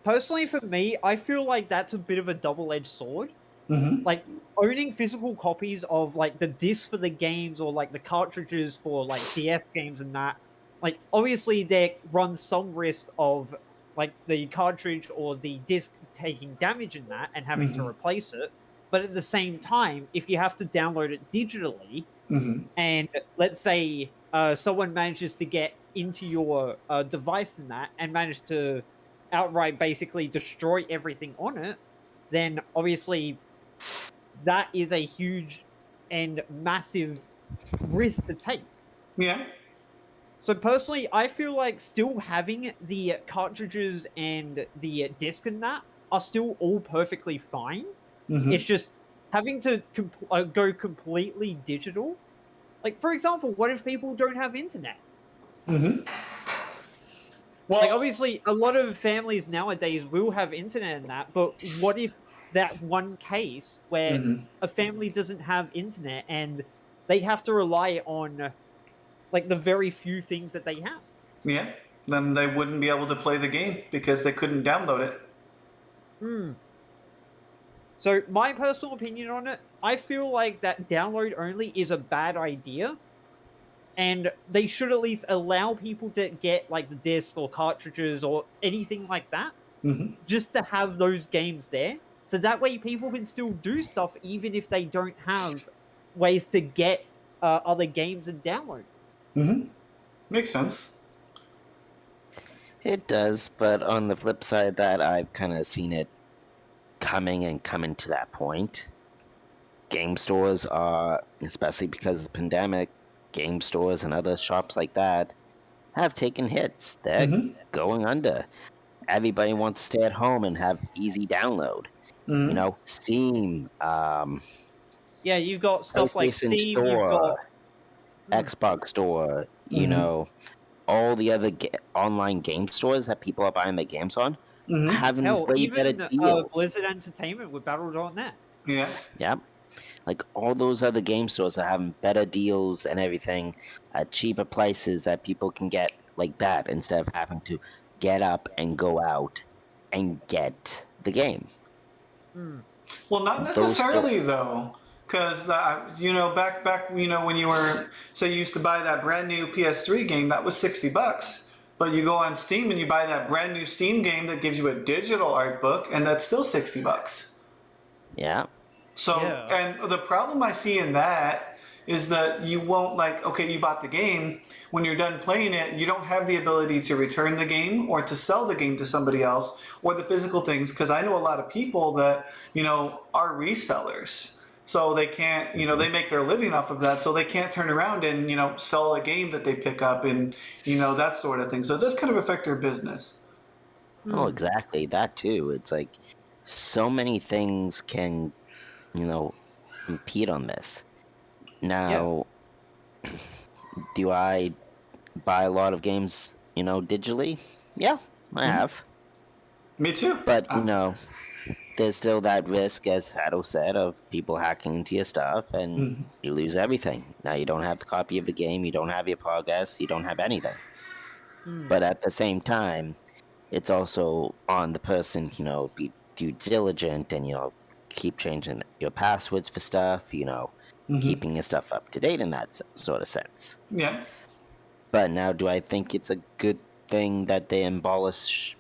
Speaker 2: Personally for me, I feel like that's a bit of a double-edged sword.
Speaker 1: Mm-hmm.
Speaker 2: Like, owning physical copies of, like, the discs for the games or, like, the cartridges for, like, DS games and that, like, obviously there runs some risk of, like, the cartridge or the disc taking damage in that and having to
Speaker 1: Mm-hmm.
Speaker 2: replace it. But at the same time, if you have to download it digitally,
Speaker 1: Mm-hmm.
Speaker 2: and let's say someone manages to get into your device in that and manage to outright basically destroy everything on it, then obviously that is a huge and massive risk to take.
Speaker 1: Yeah.
Speaker 2: So personally, I feel like still having the cartridges and the disc and that are still all perfectly fine.
Speaker 1: Mm-hmm.
Speaker 2: It's just having to go completely digital. Like, for example, what if people don't have internet?
Speaker 1: Mm-hmm.
Speaker 2: Like,
Speaker 1: Well,
Speaker 2: obviously, a lot of families nowadays will have internet and that, but what if that one case where
Speaker 1: mm-hmm.
Speaker 2: a family doesn't have internet and they have to rely on, like, the very few things that they have?
Speaker 1: Yeah. Then they wouldn't be able to play the game because they couldn't download it.
Speaker 2: Hmm. So, my personal opinion on it, I feel like that download only is a bad idea. And they should at least allow people to get, like, the disc or cartridges or anything like that,
Speaker 1: Mm-hmm.
Speaker 2: just to have those games there. So that way people can still do stuff even if they don't have ways to get other games and download.
Speaker 1: Mm-hmm. Makes sense.
Speaker 3: It does, but on the flip side of that, I've kind of seen it coming to that point. Game stores are, especially because of the pandemic, game stores and other shops like that have taken hits. They're
Speaker 1: Mm-hmm.
Speaker 3: going under. Everybody wants to stay at home and have easy download.
Speaker 1: Mm-hmm.
Speaker 3: Steam,
Speaker 2: Yeah, you've got stuff like
Speaker 3: PlayStation
Speaker 2: Steam, you've got
Speaker 3: Store, Xbox Store,
Speaker 1: Mm-hmm.
Speaker 3: all the other online game stores that people are buying their games on,
Speaker 1: Mm-hmm.
Speaker 3: having
Speaker 2: hell,
Speaker 3: way better
Speaker 2: even
Speaker 3: deals.
Speaker 2: Blizzard Entertainment with Battle.net.
Speaker 1: Yeah.
Speaker 3: Yep. Like all those other game stores are having better deals and everything at cheaper prices that people can get like that instead of having to get up and go out and get the game.
Speaker 2: Hmm.
Speaker 1: Well, not
Speaker 3: Those store,
Speaker 1: necessarily though, because back when you were say you used to buy that brand new PS3 game that was $60, but you go on Steam and you buy that brand new Steam game that gives you a digital art book, and that's still $60.
Speaker 3: yeah,
Speaker 1: So,
Speaker 2: Yeah.
Speaker 1: and the problem I see in that is that you won't like, okay, you bought the game. When you're done playing it, you don't have the ability to return the game or to sell the game to somebody else or the physical things. Because I know a lot of people that, are resellers. So they can't, they make their living off of that. So they can't turn around and, sell a game that they pick up and, that sort of thing. So it does kind of affect their business.
Speaker 3: oh,
Speaker 2: Hmm.
Speaker 3: exactly that too. It's like so many things can, impede on this.
Speaker 2: Yeah.
Speaker 3: Now, do I buy a lot of games, digitally? Yeah, I
Speaker 1: Mhm.
Speaker 3: have.
Speaker 1: Me too.
Speaker 3: But, there's still that risk, as Shadow said, of people hacking into your stuff and
Speaker 1: Mhm.
Speaker 3: you lose everything. Now you don't have the copy of the game, you don't have your progress, you don't have anything.
Speaker 2: Hmm.
Speaker 3: But at the same time, it's also on the person, be due diligent and, keep changing your passwords for stuff,
Speaker 1: Mhm.
Speaker 3: keeping your stuff up to date in that sort of sense.
Speaker 1: Yeah.
Speaker 3: But now, do I think it's a good thing that they abolish,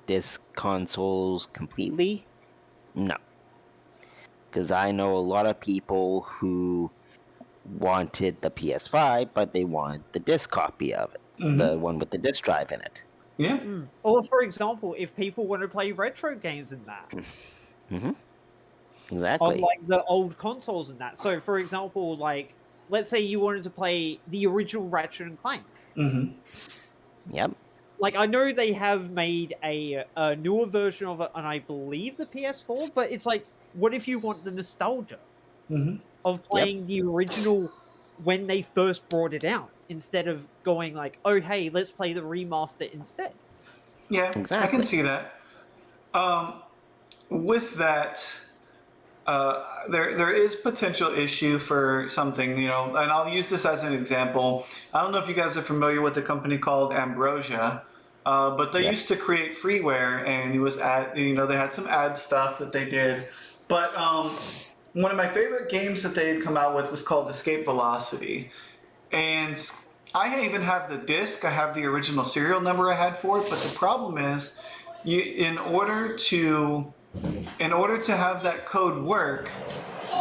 Speaker 3: disc consoles completely? No. Because I know a lot of people who wanted the PS5, but they wanted the disc copy of it, the
Speaker 1: Mhm.
Speaker 3: one with the disc drive in it.
Speaker 1: Yeah.
Speaker 2: Hmm. Or for example, if people want to play retro games in that
Speaker 3: Hmm.
Speaker 2: on
Speaker 3: Exactly.
Speaker 2: like the old consoles and that. So for example, like let's say you wanted to play the original Ratchet and Clank.
Speaker 1: Mhm.
Speaker 3: Yep.
Speaker 2: Like I know they have made a newer version of it on I believe the PS4, but it's like, what if you want the nostalgia
Speaker 1: Mhm.
Speaker 2: of
Speaker 3: Yep.
Speaker 2: playing the original when they first brought it out instead of going like, oh hey, let's play the remaster instead.
Speaker 1: Yeah, I can
Speaker 3: Exactly.
Speaker 1: see that. Um, with that, there is potential issue for something, and I'll use this as an example. I don't know if you guys are familiar with a company called Ambrosia, but they
Speaker 3: Yep.
Speaker 1: used to create freeware, and it was they had some ad stuff that they did. But one of my favorite games that they had come out with was called Escape Velocity, and I even have the disc. I have the original serial number I had for it, but the problem is, you in order to have that code work,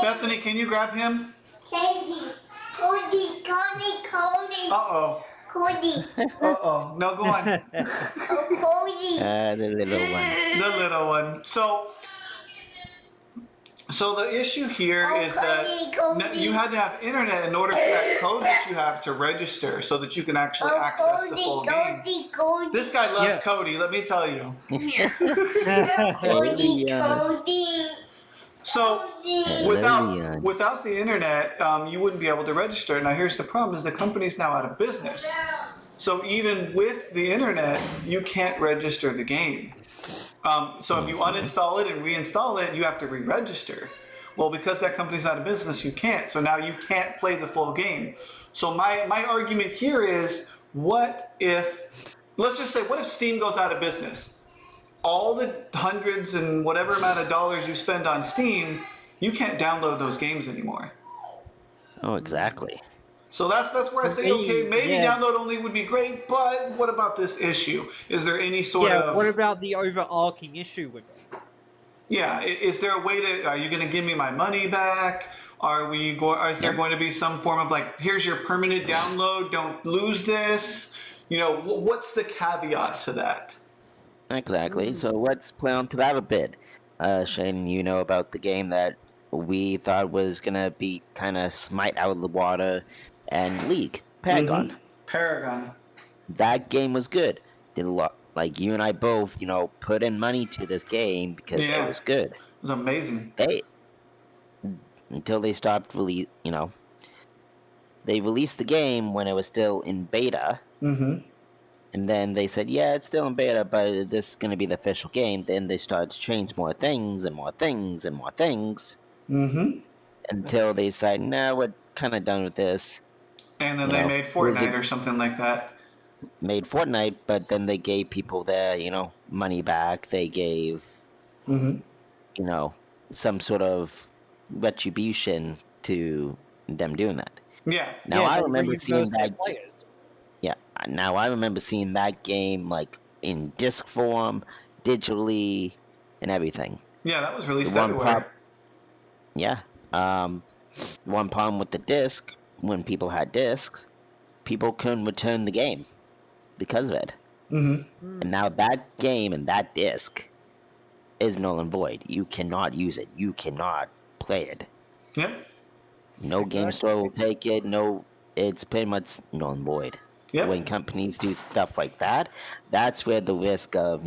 Speaker 1: Bethany, can you grab him?
Speaker 4: Cody, Cody, Cody, Cody,
Speaker 1: Uh-oh.
Speaker 4: Cody,
Speaker 1: Uh-oh. No, go on.
Speaker 4: oh Cody.
Speaker 3: The little one.
Speaker 1: The little one. So the issue here
Speaker 4: Oh,
Speaker 1: is that
Speaker 4: Cody.
Speaker 1: you had to have internet in order for that code that you have to register so that you can actually
Speaker 4: Oh
Speaker 1: access the
Speaker 4: Cody,
Speaker 1: full game.
Speaker 4: Cody, Cody.
Speaker 1: This guy loves
Speaker 2: Yeah.
Speaker 1: Cody, let me tell you.
Speaker 4: Cody,
Speaker 3: Alien.
Speaker 4: Cody,
Speaker 1: So
Speaker 4: Cody.
Speaker 3: Hello.
Speaker 1: without the internet, you wouldn't be able to register. Now here's the problem: is the company's now out of business. So even with the internet, you can't register the game. So if you uninstall it and reinstall it, you have to re-register. Well, because that company's out of business, you can't. So now you can't play the full game. So my argument here is, what if, let's just say, what if Steam goes out of business? All the hundreds and whatever amount of dollars you spend on Steam, you can't download those games anymore.
Speaker 3: Oh, exactly.
Speaker 1: So that's where I
Speaker 2: For
Speaker 1: say, okay,
Speaker 2: me,
Speaker 1: maybe
Speaker 2: yeah,
Speaker 1: download only would be great, but what about this issue? Is there any sort
Speaker 2: yeah.
Speaker 1: of
Speaker 2: What about the overarching issue with it?
Speaker 1: yeah? Is there a way to? Are you going to give me my money back? Is there
Speaker 3: Yep.
Speaker 1: going to be some form of like, here's your permanent download, don't lose this? What's the caveat to that?
Speaker 3: Exactly. So let's play on to that a bit. Shane, you know about the game that we thought was gonna be kind of smite out of the water and League, Paragon.
Speaker 1: Paragon.
Speaker 3: That game was good. Did a lot. Like you and I both, put in money to this game because it
Speaker 1: Yeah, it
Speaker 3: was good.
Speaker 1: was amazing.
Speaker 3: They until they stopped they released the game when it was still in beta,
Speaker 1: Mm-hmm.
Speaker 3: and then they said, yeah, it's still in beta, but this is going to be the official game. Then they started to change more things and more things and more things.
Speaker 1: Mm-hmm.
Speaker 3: until they decide, no, we're kind of done with this.
Speaker 1: And then
Speaker 3: You
Speaker 1: they
Speaker 3: know,
Speaker 1: made
Speaker 3: Blizzard
Speaker 1: Fortnite or something like that.
Speaker 3: made Fortnite, but then they gave people their, money back. They gave,
Speaker 1: Hmm.
Speaker 3: some sort of retribution to them doing that.
Speaker 1: Yeah.
Speaker 3: Now
Speaker 2: yeah,
Speaker 3: I
Speaker 2: they
Speaker 3: remember seeing
Speaker 2: reimbursed their
Speaker 3: that.
Speaker 2: players.
Speaker 3: Yeah. Now I remember seeing that game like in disc form, digitally, and everything.
Speaker 1: Yeah, that was
Speaker 3: The
Speaker 1: released
Speaker 3: one
Speaker 1: everywhere.
Speaker 3: pop. Yeah. One problem with the disc, when people had discs, people couldn't return the game because of it.
Speaker 1: Hmm.
Speaker 3: And now that game and that disc is null and void. You cannot use it. You cannot play it.
Speaker 1: Yep.
Speaker 3: No game
Speaker 2: Exactly.
Speaker 3: store will take it. No, it's pretty much null and void.
Speaker 1: Yep.
Speaker 3: When companies do stuff like that, that's where the risk of,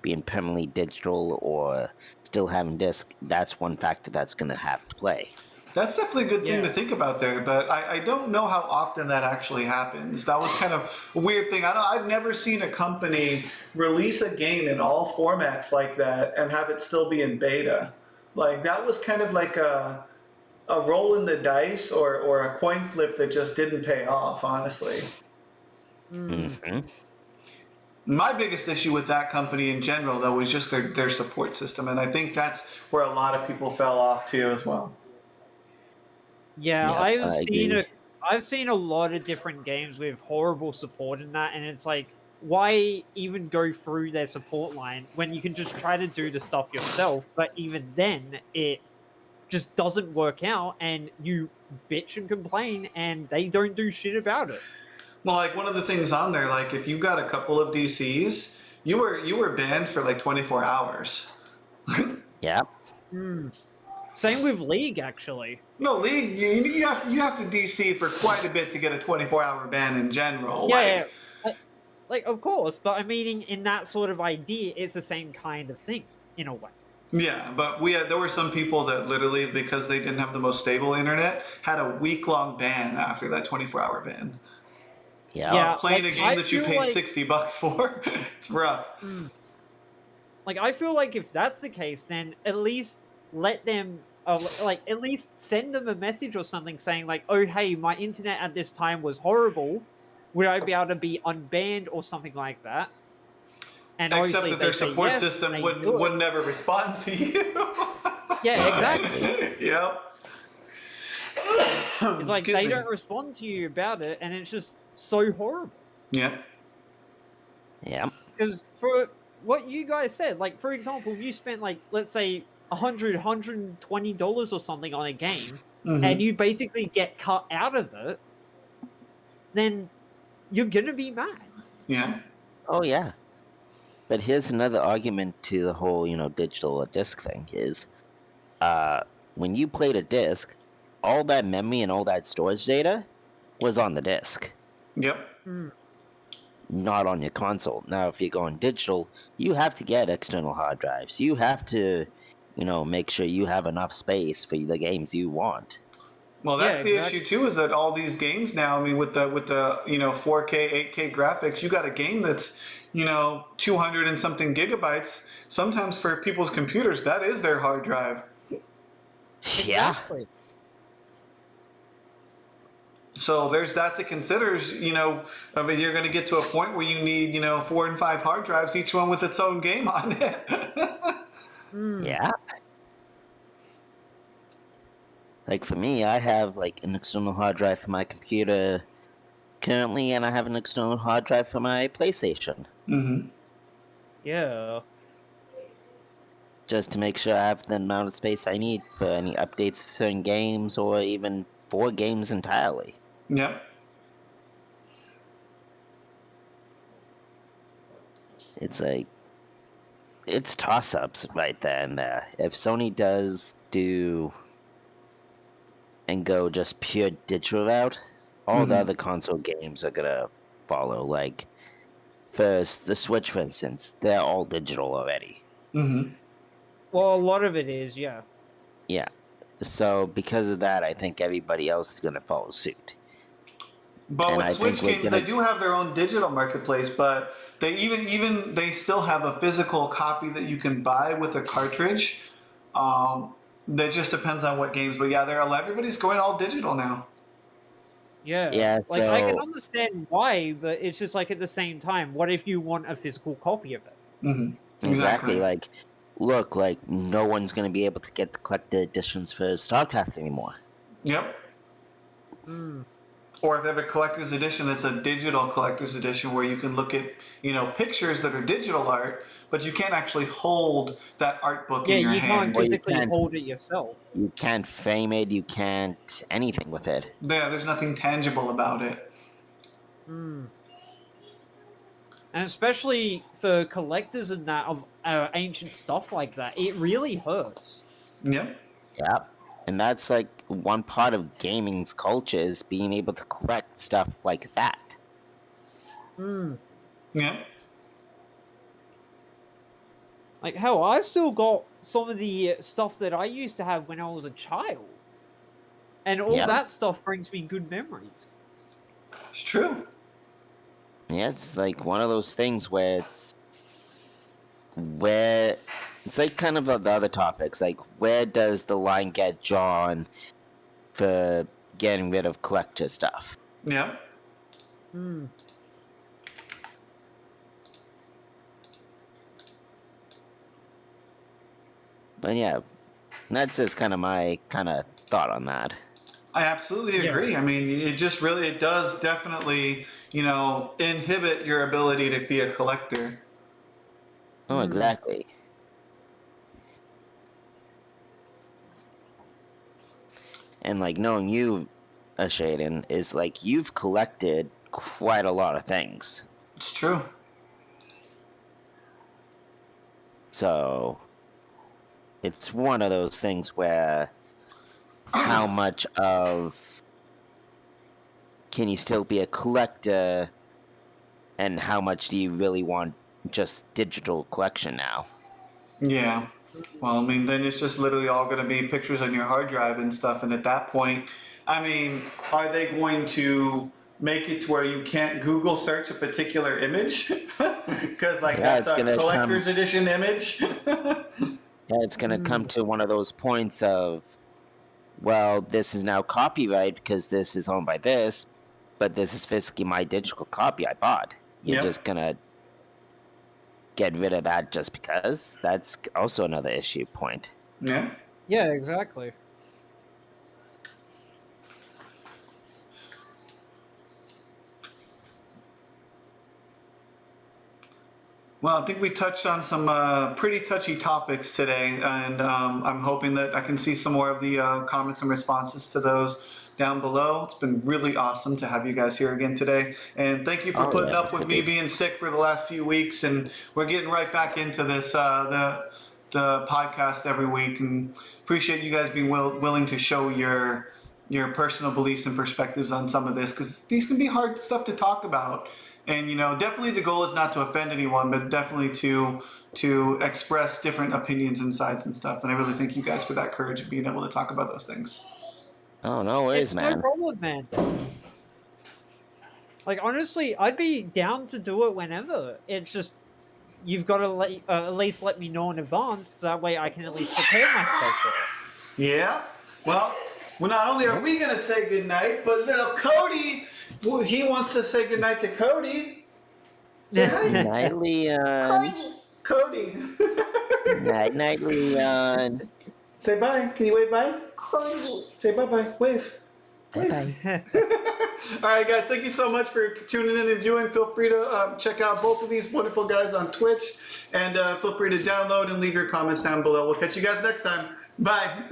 Speaker 3: being permanently digital or still having disc, that's one factor that's going to have to play.
Speaker 1: That's definitely a good thing to
Speaker 2: Yeah.
Speaker 1: think about there, but I don't know how often that actually happens. That was kind of a weird thing. I've never seen a company release a game in all formats like that and have it still be in beta. Like that was kind of like a roll in the dice or a coin flip that just didn't pay off, honestly.
Speaker 3: Hmm.
Speaker 1: My biggest issue with that company in general, though, was just their support system, and I think that's where a lot of people fell off too as well.
Speaker 2: Yeah,
Speaker 3: Yeah,
Speaker 2: I've
Speaker 3: I
Speaker 2: seen
Speaker 3: agree.
Speaker 2: it. I've seen a lot of different games with horrible support in that, and it's like, why even go through their support line when you can just try to do the stuff yourself? But even then, it just doesn't work out, and you bitch and complain, and they don't do shit about it.
Speaker 1: Well, like one of the things on there, like if you got a couple of DCs, you were banned for like 24 hours.
Speaker 3: Yeah.
Speaker 2: Same with League, actually.
Speaker 1: No, League, you have to DC for quite a bit to get a 24-hour ban in general.
Speaker 2: Yeah, like of course, but I mean, in that sort of idea, it's the same kind of thing in a way.
Speaker 1: Yeah, but there were some people that literally, because they didn't have the most stable internet, had a week-long ban after that 24-hour ban.
Speaker 3: Yeah.
Speaker 2: Yeah,
Speaker 1: Playing
Speaker 2: like,
Speaker 1: a game
Speaker 2: I
Speaker 1: that you
Speaker 2: feel
Speaker 1: paid
Speaker 2: like-
Speaker 1: $60 for, it's rough.
Speaker 2: Like, I feel like if that's the case, then at least let them, like, at least send them a message or something saying, like, oh, hey, my internet at this time was horrible. Would I be able to be unbanned or something like that? And
Speaker 1: Except
Speaker 2: obviously,
Speaker 1: that
Speaker 2: if
Speaker 1: their
Speaker 2: they say
Speaker 1: support
Speaker 2: yes,
Speaker 1: system
Speaker 2: they
Speaker 1: would
Speaker 2: do it.
Speaker 1: never respond to you.
Speaker 2: Yeah, exactly.
Speaker 1: Yep.
Speaker 2: It's like
Speaker 1: Excuse
Speaker 2: they
Speaker 1: me.
Speaker 2: don't respond to you about it, and it's just so horrible.
Speaker 1: Yep.
Speaker 3: Yeah.
Speaker 2: Because for what you guys said, like, for example, if you spent, like, let's say $120 or something on a game, and you basically get cut out of it, then you're gonna be mad.
Speaker 1: Yeah.
Speaker 3: Oh, yeah. But here's another argument to the whole, digital or disc thing is, when you played a disc, all that memory and all that storage data was on the disc,
Speaker 1: Yep.
Speaker 3: not on your console. Now, if you're going digital, you have to get external hard drives. You have to, make sure you have enough space for the games you want.
Speaker 1: Well, that's
Speaker 2: Yeah,
Speaker 1: the
Speaker 2: exactly.
Speaker 1: issue too. Is that all these games now? I mean, with the 4K, 8K graphics, you got a game that's 200 and something gigabytes. Sometimes for people's computers, that is their hard drive.
Speaker 3: Yeah.
Speaker 2: Exactly.
Speaker 1: So there's that to consider. I mean, you're going to get to a point where you need 4 and 5 hard drives, each one with its own game on it.
Speaker 3: Yeah. Like for me, I have like an external hard drive for my computer currently, and I have an external hard drive for my PlayStation,
Speaker 2: Yeah.
Speaker 3: just to make sure I have the amount of space I need for any updates to certain games or even for games entirely.
Speaker 1: Yep.
Speaker 3: It's like, it's toss-ups right there and there. If Sony does do and go just pure digital route, all the other console games are gonna follow. Like, first, the Switch, for instance, they're all digital already.
Speaker 2: Well, a lot of it is, yeah.
Speaker 3: Yeah. So because of that, I think everybody else is gonna follow suit.
Speaker 1: But
Speaker 3: And
Speaker 1: with
Speaker 3: I
Speaker 1: Switch
Speaker 3: think we're
Speaker 1: games,
Speaker 3: gonna-
Speaker 1: they do have their own digital marketplace, but they they still have a physical copy that you can buy with a cartridge. That just depends on what games. But yeah, everybody's going all digital now.
Speaker 2: Yeah.
Speaker 3: Yeah,
Speaker 2: Like I can
Speaker 3: so-
Speaker 2: understand why, but it's just like at the same time, what if you want a physical copy of it?
Speaker 1: Mm-hmm.
Speaker 3: Exactly. Like, look, like no one's gonna be able to get the collector editions for StarCraft anymore.
Speaker 1: Yep.
Speaker 2: Mm.
Speaker 1: Or if they have a collector's edition, it's a digital collector's edition where you can look at, pictures that are digital art, but you can't actually hold that art book
Speaker 2: Yeah,
Speaker 1: in your
Speaker 2: you can't
Speaker 1: hand.
Speaker 3: Or you
Speaker 2: physically
Speaker 3: can't-
Speaker 2: hold it yourself.
Speaker 3: You can't frame it. You can't anything with it.
Speaker 1: There's nothing tangible about it.
Speaker 2: Mm. And especially for collectors and that of ancient stuff like that, it really hurts.
Speaker 1: Yep.
Speaker 3: Yeah. And that's like one part of gaming's culture is being able to collect stuff like that.
Speaker 2: Mm.
Speaker 1: Yep.
Speaker 2: Like hell, I still got some of the stuff that I used to have when I was a child, and all
Speaker 3: Yeah.
Speaker 2: that stuff brings me good memories.
Speaker 1: It's true.
Speaker 3: Yeah, it's like one of those things where it's like kind of the other topics, like where does the line get drawn for getting rid of collector stuff?
Speaker 1: Yep.
Speaker 2: Hmm.
Speaker 3: But yeah, that's just kind of my kind of thought on that.
Speaker 1: I absolutely
Speaker 2: Yeah.
Speaker 1: agree. I mean, it does definitely, inhibit your ability to be a collector.
Speaker 3: Oh,
Speaker 2: Mm.
Speaker 3: exactly. And like knowing you, Shaden, is like you've collected quite a lot of things.
Speaker 1: It's true.
Speaker 3: So it's one of those things where how much of can you still be a collector and how much do you really want just digital collection now?
Speaker 1: Yeah. Well, I mean, then it's just literally all going to be pictures on your hard drive and stuff. And at that point, I mean, are they going to make it to where you can't Google search a particular image? Because, like,
Speaker 3: Yeah,
Speaker 1: that's
Speaker 3: it's
Speaker 1: a
Speaker 3: gonna
Speaker 1: collector's edition image.
Speaker 3: Yeah, it's gonna come to one of those points of, well, this is now copyright because this is owned by this, but this is physically my digital copy I bought. You're
Speaker 1: Yep.
Speaker 3: just gonna get rid of that just because? That's also another issue point.
Speaker 1: Yeah.
Speaker 2: Yeah, exactly.
Speaker 1: Well, I think we touched on some pretty touchy topics today, and I'm hoping that I can see some more of the comments and responses to those down below. It's been really awesome to have you guys here again today, and thank you for
Speaker 3: Oh,
Speaker 1: putting
Speaker 3: yeah,
Speaker 1: up with me being sick for the last few weeks, and we're getting right back into this the podcast every week, and appreciate you guys being willing to show your personal beliefs and perspectives on some of this, because these can be hard stuff to talk about. And definitely the goal is not to offend anyone, but definitely to express different opinions and sides and stuff. And I really thank you guys for that courage of being able to talk about those things.
Speaker 3: Oh, no worries,
Speaker 2: It's no
Speaker 3: man.
Speaker 2: problem, man. Like honestly, I'd be down to do it whenever. It's just you've got to at least let me know in advance, so that way I can at least prepare myself for it.
Speaker 1: Yeah. Well, not only are we gonna say goodnight, but little Cody, he wants to say goodnight to Cody. Say hi,
Speaker 3: Night, Leon.
Speaker 4: Cody.
Speaker 1: Cody.
Speaker 3: Night, Leon.
Speaker 1: Say bye. Can you wave bye?
Speaker 4: Cody.
Speaker 1: Say bye bye. Wave.
Speaker 3: Bye-bye.
Speaker 1: All right, guys, thank you so much for tuning in and viewing. Feel free to check out both of these wonderful guys on Twitch, and feel free to download and leave your comments down below. We'll catch you guys next time. Bye.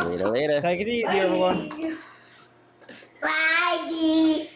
Speaker 3: Later.
Speaker 2: Take it easy, everyone.
Speaker 4: Bye.